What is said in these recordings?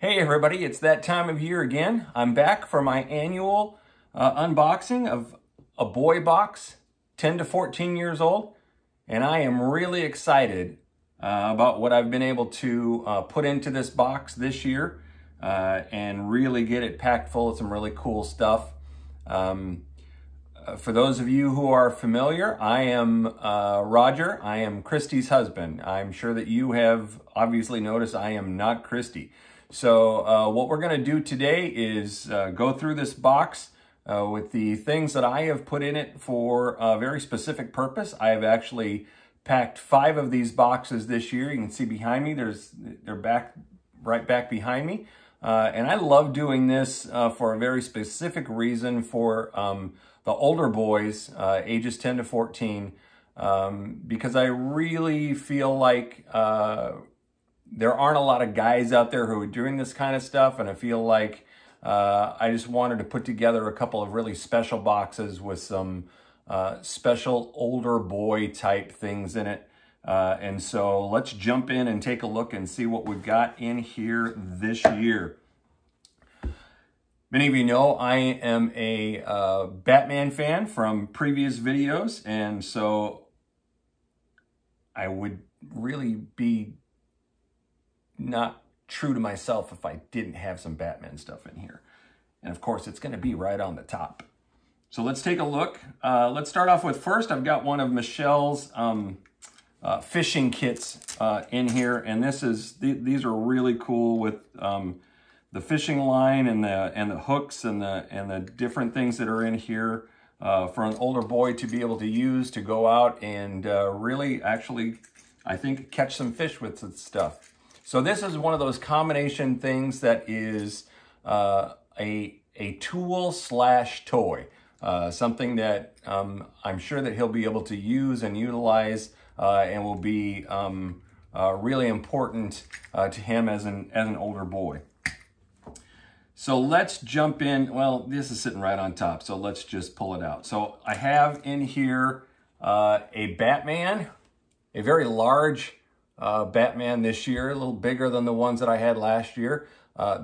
Hey everybody, it's that time of year again. I'm back for my annual unboxing of a boy box, 10 to 14 years old, and I am really excited about what I've been able to put into this box this year and really get it packed full of some really cool stuff. For those of you who are familiar, I am Roger. I am Christy's husband. I'm sure that you have obviously noticed I am not Christy. So what we're going to do today is go through this box with the things that I have put in it for a very specific purpose. I have actually packed 5 of these boxes this year. You can see behind me, they're right back behind me. And I love doing this for a very specific reason for the older boys, ages 10 to 14, because I really feel like there aren't a lot of guys out there who are doing this kind of stuff, and I feel like I just wanted to put together a couple of really special boxes with some special older boy type things in it. And so let's jump in and take a look and see what we've got in here this year. Many of you know I am a Batman fan from previous videos, and so I would really be not true to myself if I didn't have some Batman stuff in here. And of course, it's going to be right on the top. So let's take a look. Let's start off with first, I've got one of Michelle's fishing kits in here. And these are really cool with the fishing line and the hooks and the different things that are in here for an older boy to be able to use to go out and really actually, I think, catch some fish with this stuff. So this is one of those combination things that is a tool slash toy, something that I'm sure that he'll be able to use and utilize and will be really important to him as an older boy. So let's jump in. Well, this is sitting right on top, so let's just pull it out. So I have in here a Batman, a very large Batman this year, a little bigger than the ones that I had last year.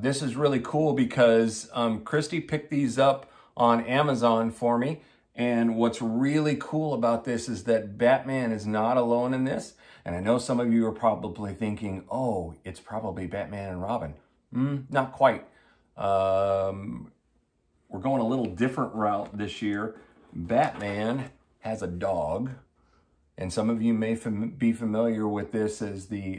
This is really cool because Christy picked these up on Amazon for me. And what's really cool about this is that Batman is not alone in this. And I know some of you are probably thinking, oh, it's probably Batman and Robin. Not quite. We're going a little different route this year. Batman has a dog. And some of you may be familiar with this as there's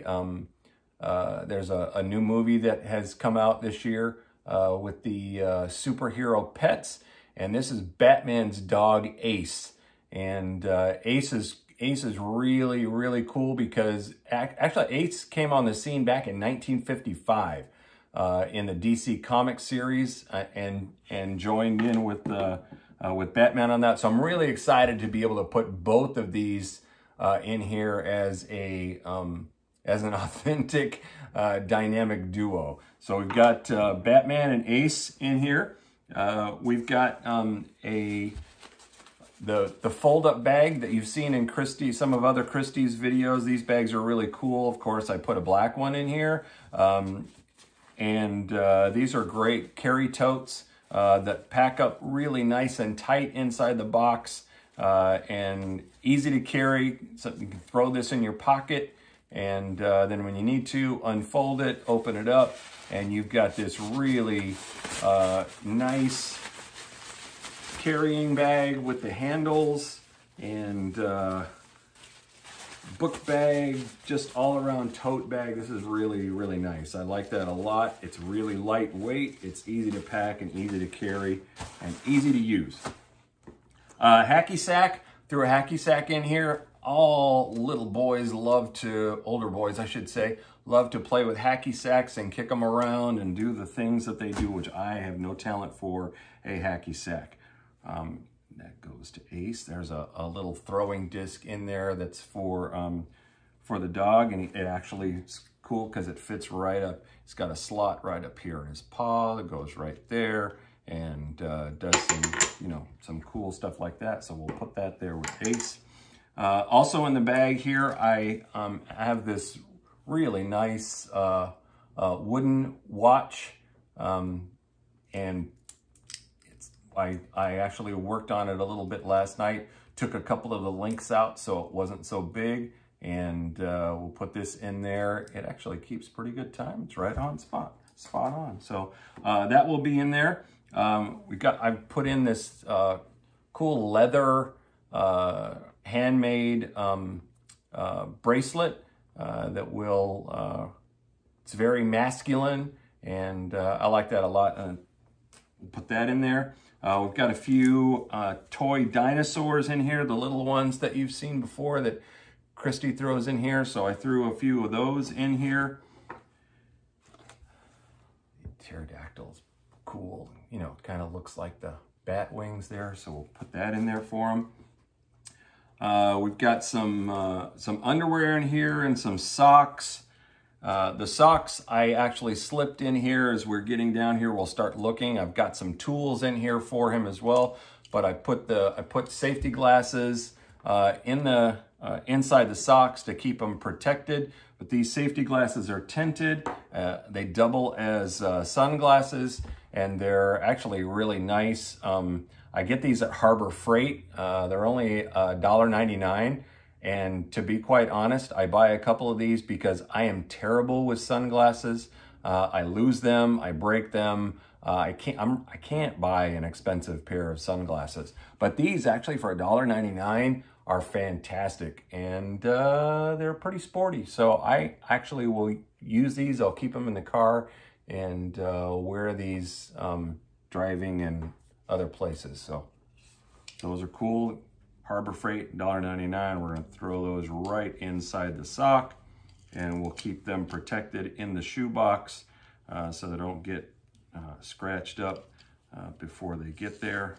a new movie that has come out this year with the superhero pets. And this is Batman's dog, Ace. And Ace is really, really cool because actually Ace came on the scene back in 1955 in the DC Comics series and joined in with Batman on that. So I'm really excited to be able to put both of these in here as an authentic dynamic duo. So we've got Batman and Ace in here. We've got the fold-up bag that you've seen in some of other Christy's videos. These bags are really cool. Of course, I put a black one in here. These are great carry totes that pack up really nice and tight inside the box and easy to carry. So you can throw this in your pocket and then when you need to, unfold it, open it up, and you've got this really nice carrying bag with the handles and book bag, just all around tote bag. This is really, really nice. I like that a lot. It's really lightweight. It's easy to pack and easy to carry and easy to use. Hacky sack, threw a hacky sack in here. All little boys older boys I should say, love to play with hacky sacks and kick them around and do the things that they do, which I have no talent for a hacky sack. That goes to Ace. There's a little throwing disc in there that's for the dog, and it actually is cool because it fits right up. It's got a slot right up here in his paw that goes right there and does some cool stuff like that. So we'll put that there with Ace. Also in the bag here, I have this really nice wooden watch, and I actually worked on it a little bit last night, took a couple of the links out so it wasn't so big, and we'll put this in there. It actually keeps pretty good time. It's right on spot on. So that will be in there. I've put in this cool leather handmade bracelet that will, it's very masculine, and I like that a lot. We'll put that in there. We've got a few toy dinosaurs in here, the little ones that you've seen before that Christy throws in here. So I threw a few of those in here. Pterodactyl's cool. You know, it kind of looks like the bat wings there. So we'll put that in there for them. We've got some underwear in here and some socks. The socks I actually slipped in here as we're getting down here. We'll start looking. I've got some tools in here for him as well, but I put safety glasses in the inside the socks to keep them protected. But these safety glasses are tinted. They double as sunglasses, and they're actually really nice. I get these at Harbor Freight. They're only $1.99. And to be quite honest, I buy a couple of these because I am terrible with sunglasses. I lose them, I break them. I can't buy an expensive pair of sunglasses. But these actually for $1.99 are fantastic, and they're pretty sporty. So I actually will use these. I'll keep them in the car and wear these driving and other places. So those are cool. Harbor Freight, $1.99. We're going to throw those right inside the sock, and we'll keep them protected in the shoebox so they don't get scratched up before they get there.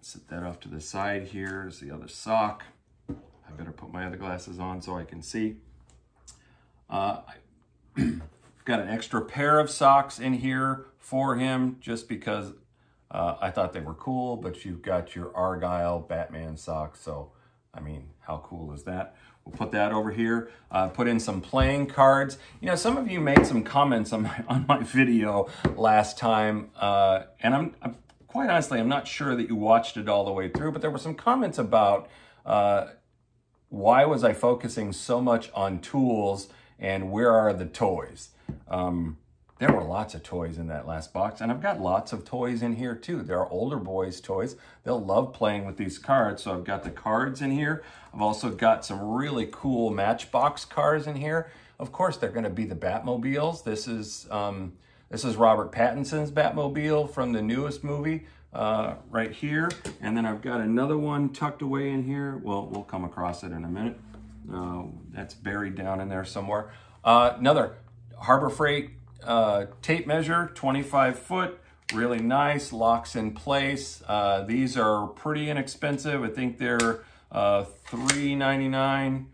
Set that off to the side here. Is the other sock. I better put my other glasses on so I can see. I've got an extra pair of socks in here for him just because I thought they were cool, but you've got your Argyle Batman socks. So, I mean, how cool is that? We'll put that over here. Put in some playing cards. You know, some of you made some comments on my video last time, and I'm quite honestly, I'm not sure that you watched it all the way through, but there were some comments about why was I focusing so much on tools and where are the toys? There were lots of toys in that last box, and I've got lots of toys in here too. There are older boys' toys. They'll love playing with these cards. So I've got the cards in here. I've also got some really cool Matchbox cars in here. Of course, they're going to be the Batmobiles. This is Robert Pattinson's Batmobile from the newest movie right here. And then I've got another one tucked away in here. Well, we'll come across it in a minute. That's buried down in there somewhere. Another Harbor Freight tape measure, 25 foot, really nice, locks in place. These are pretty inexpensive. I think they're $3.99,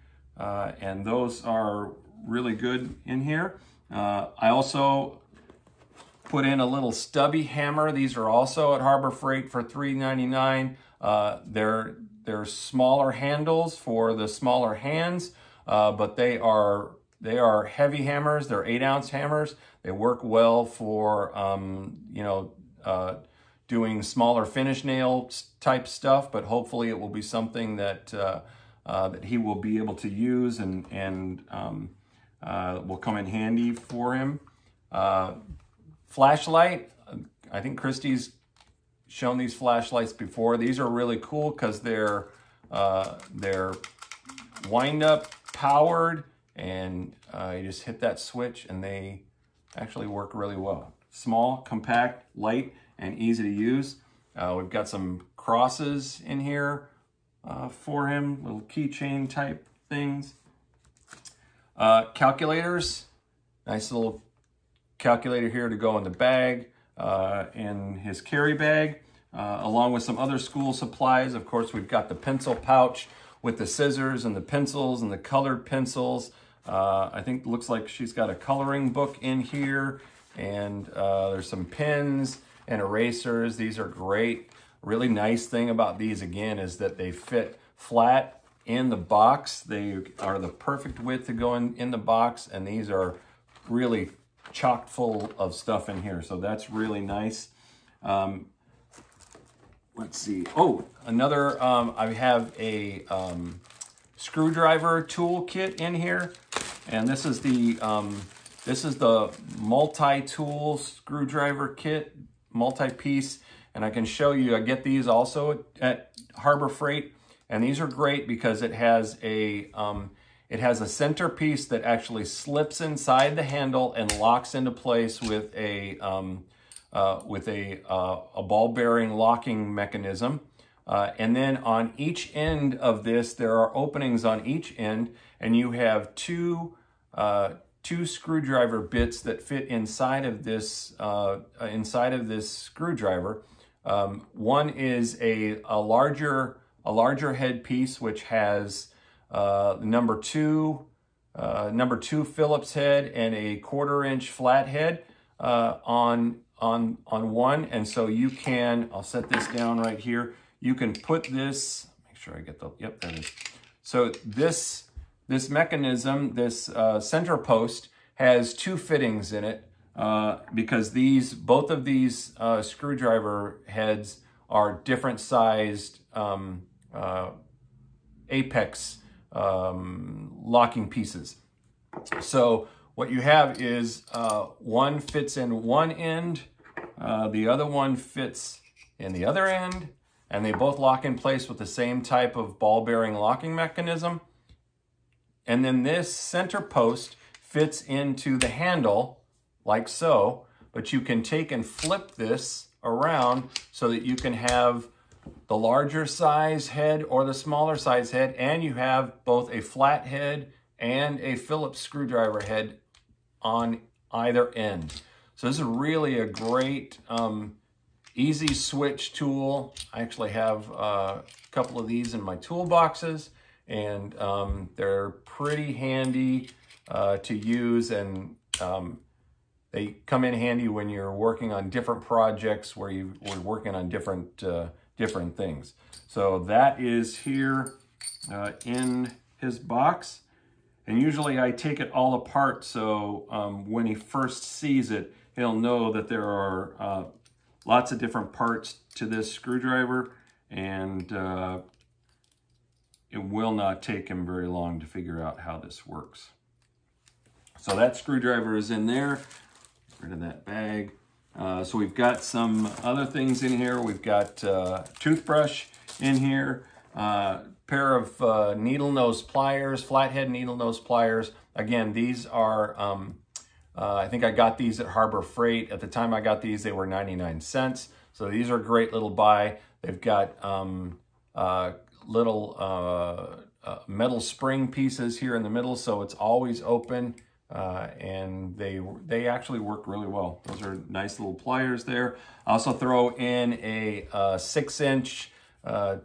and those are really good in here. I also put in a little stubby hammer. These are also at Harbor Freight for $3.99. They're smaller handles for the smaller hands, but they are heavy hammers. They're 8-ounce hammers. They work well for, doing smaller finish nail type stuff, but hopefully it will be something that that he will be able to use and will come in handy for him. Flashlight. I think Christy's shown these flashlights before. These are really cool because they're wind up powered, and you just hit that switch and they actually work really well. Small, compact, light, and easy to use. We've got some crosses in here for him, little keychain type things. Calculators, nice little calculator here to go in the bag, in his carry bag, along with some other school supplies. Of course, we've got the pencil pouch with the scissors and the pencils and the colored pencils. I think looks like she's got a coloring book in here, and there's some pens and erasers. These are great. Really nice thing about these, again, is that they fit flat in the box. They are the perfect width to go in the box, and these are really chock full of stuff in here. So that's really nice. Let's see. Oh, another, I have a screwdriver tool kit in here. And this is the multi-tool screwdriver kit, multi-piece. And I can show you, I get these also at Harbor Freight. And these are great because it has a center piece that actually slips inside the handle and locks into place with a ball bearing locking mechanism. And then on each end of this, there are openings on each end, and you have two screwdriver bits that fit inside of this screwdriver. One is a larger head piece, which has number two Phillips head and a 1/4 inch flat head on one. And so you can, I'll set this down right here. You can put this, make sure I get the, yep, there it is. So this mechanism, this center post, has two fittings in it because both of these screwdriver heads are different sized apex locking pieces. So what you have is one fits in one end, the other one fits in the other end, and they both lock in place with the same type of ball bearing locking mechanism. And then this center post fits into the handle like so, but you can take and flip this around so that you can have the larger size head or the smaller size head, and you have both a flat head and a Phillips screwdriver head on either end. So this is really a great easy switch tool. I actually have a couple of these in my toolboxes, and they're pretty handy to use, and they come in handy when you're working on different projects where we're working on different things. So that is here in his box. And usually I take it all apart, so when he first sees it, he'll know that there are lots of different parts to this screwdriver, and it will not take him very long to figure out how this works. So that screwdriver is in there. Get rid of that bag. So we've got some other things in here. We've got toothbrush in here, pair of needle nose pliers, flathead needle nose pliers. Again, these are, I think I got these at Harbor Freight. At the time I got these, they were 99 cents. So these are a great little buy. They've got little metal spring pieces here in the middle, so it's always open. And they actually work really well. Those are nice little pliers there. I also throw in a 6-inch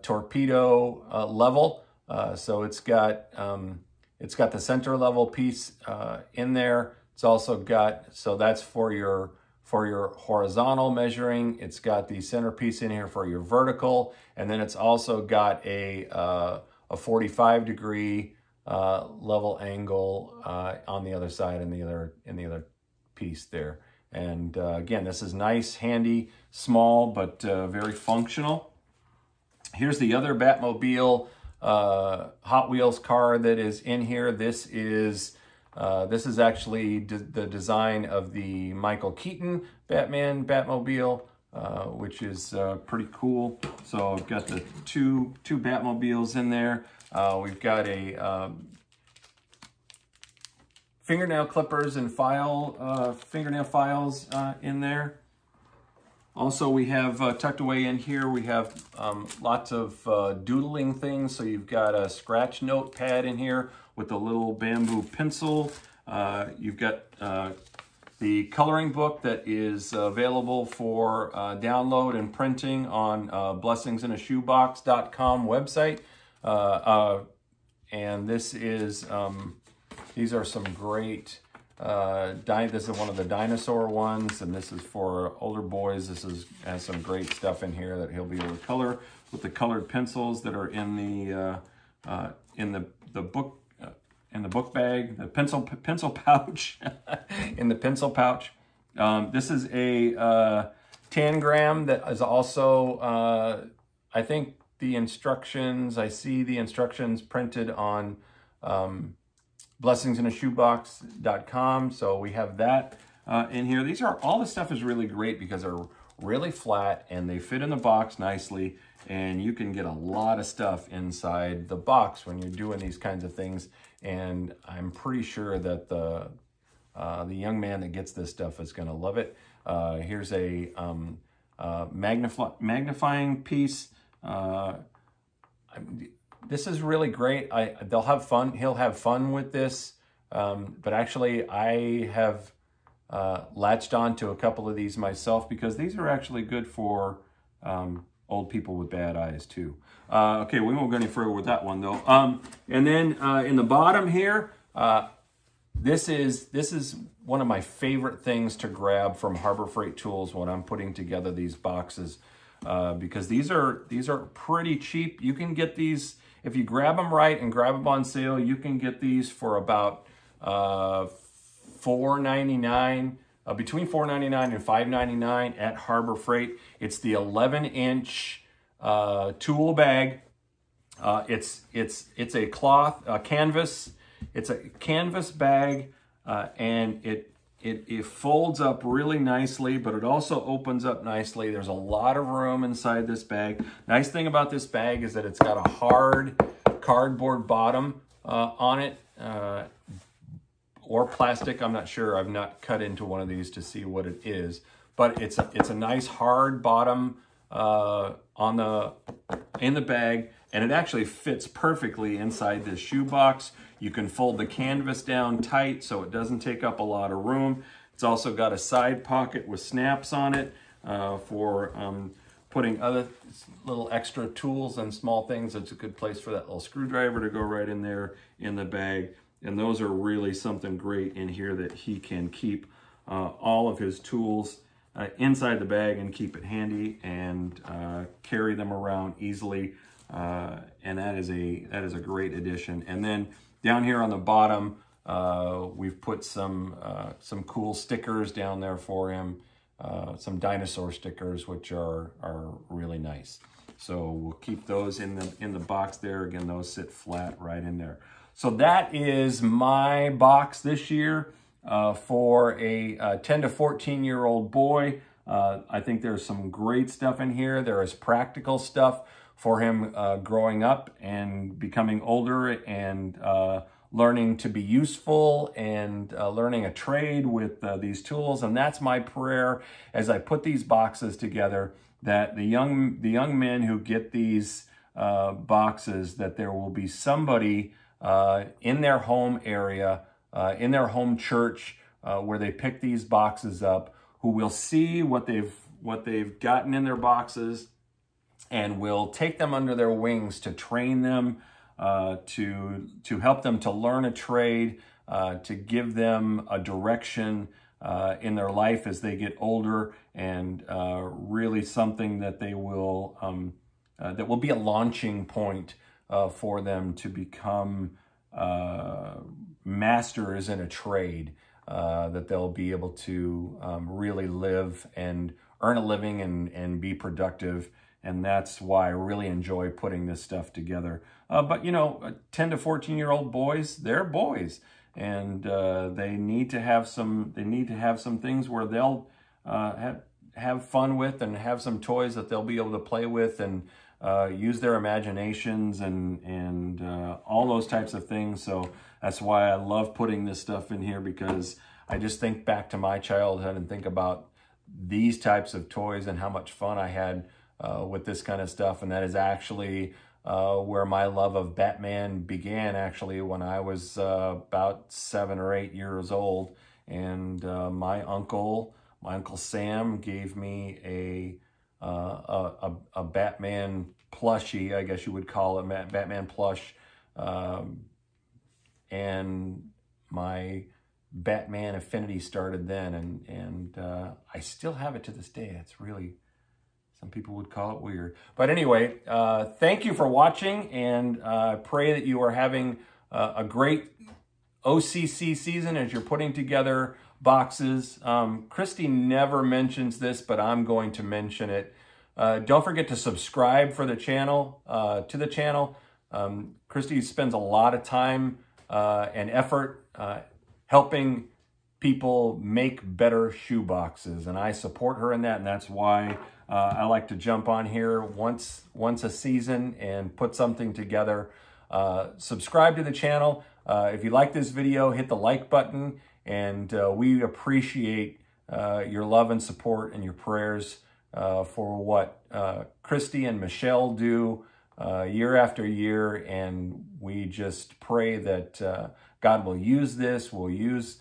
torpedo level. So it's got the center level piece in there. It's also got, so that's for your horizontal measuring. It's got the center piece in here for your vertical, and then it's also got a 45-degree level angle on the other side in the other piece there. And again, this is nice, handy, small, but very functional. Here's the other Batmobile Hot Wheels car that is in here. This is actually the design of the Michael Keaton Batmobile, which is pretty cool. So I've got the two Batmobiles in there. We've got a fingernail clippers and fingernail files in there. Also, we have tucked away in here, we have lots of doodling things. So you've got a scratch notepad in here with a little bamboo pencil. You've got the coloring book that is available for download and printing on blessingsinashoebox.com website. And this is, these are some great, this is one of the dinosaur ones, and this is for older boys. This has some great stuff in here that he'll be able to color with the colored pencils that are in the book, in the book bag, the pencil pouch, in the pencil pouch. This is a tangram that is also, I think the instructions, I see the instructions printed on blessingsinashoebox.com. So we have that in here. These are, all the stuff is really great because they're really flat and they fit in the box nicely, and you can get a lot of stuff inside the box when you're doing these kinds of things. And I'm pretty sure that the young man that gets this stuff is going to love it. Here's a magnifying piece. This is really great. They'll have fun. He'll have fun with this. But actually, I have latched on to a couple of these myself because these are actually good for old people with bad eyes too. Okay, we won't go any further with that one though. And then in the bottom here, this is one of my favorite things to grab from Harbor Freight Tools when I'm putting together these boxes, because these are pretty cheap. You can get these if you grab them right and grab them on sale. You can get these for about $4.99, between $4.99 and $5.99 at Harbor Freight. It's the 11-inch tool bag. It's a cloth canvas. It's a canvas bag, and it folds up really nicely, but it also opens up nicely. There's a lot of room inside this bag. Nice thing about this bag is that it's got a hard cardboard bottom on it, or plastic. I'm not sure. I've not cut into one of these to see what it is, but it's a nice hard bottom in the bag, and it actually fits perfectly inside this shoebox. You can fold the canvas down tight so it doesn't take up a lot of room. It's also got a side pocket with snaps on it for putting other little extra tools and small things. It's a good place for that little screwdriver to go right in there in the bag. And those are really something great in here, that he can keep all of his tools inside the bag and keep it handy and carry them around easily. And that is a great addition. And then down here on the bottom, we've put some cool stickers down there for him, some dinosaur stickers, which are really nice. So we'll keep those in the box there. Again, those sit flat right in there. So that is my box this year for a 10 to 14-year-old boy. I think there's some great stuff in here. There is practical stuff for him growing up and becoming older and learning to be useful and learning a trade with these tools. And that's my prayer as I put these boxes together, that the young men who get these boxes, that there will be somebody in their home area, in their home church, where they pick these boxes up, who will see what they've gotten in their boxes, and will take them under their wings to train them, to help them to learn a trade, to give them a direction in their life as they get older, and really something that they will that will be a launching point for them to become masters in a trade, that they'll be able to really live and earn a living and be productive. And that's why I really enjoy putting this stuff together. But you know, 10 to 14-year-old boys, they're boys, and they need to have some things where they'll have fun with, and have some toys that they'll be able to play with, and use their imaginations and all those types of things. So that's why I love putting this stuff in here, because I just think back to my childhood and think about these types of toys and how much fun I had with this kind of stuff. And that is actually where my love of Batman began, actually, when I was about 7 or 8 years old. And my uncle Sam gave me a Batman plushie, I guess you would call it, Batman plush, and my Batman affinity started then, and I still have it to this day. It's really, some people would call it weird. But anyway, thank you for watching, and I pray that you are having a great OCC season as you're putting together boxes. Christy never mentions this, but I'm going to mention it. Don't forget to subscribe for the channel, to the channel. Christy spends a lot of time and effort helping people make better shoe boxes, and I support her in that, and that's why I like to jump on here once a season and put something together. Subscribe to the channel. If you like this video, hit the like button, and we appreciate your love and support and your prayers for what Christy and Michelle do year after year, and we just pray that God will use this, will use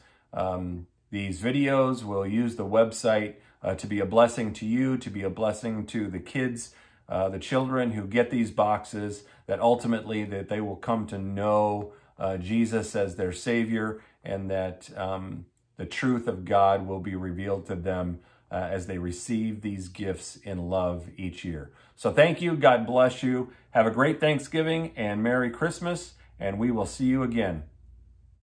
these videos, will use the website to be a blessing to you, to be a blessing to the kids, the children who get these boxes, that ultimately that they will come to know Jesus as their Savior, and that the truth of God will be revealed to them as they receive these gifts in love each year. So thank you. God bless you. Have a great Thanksgiving and Merry Christmas, and we will see you again.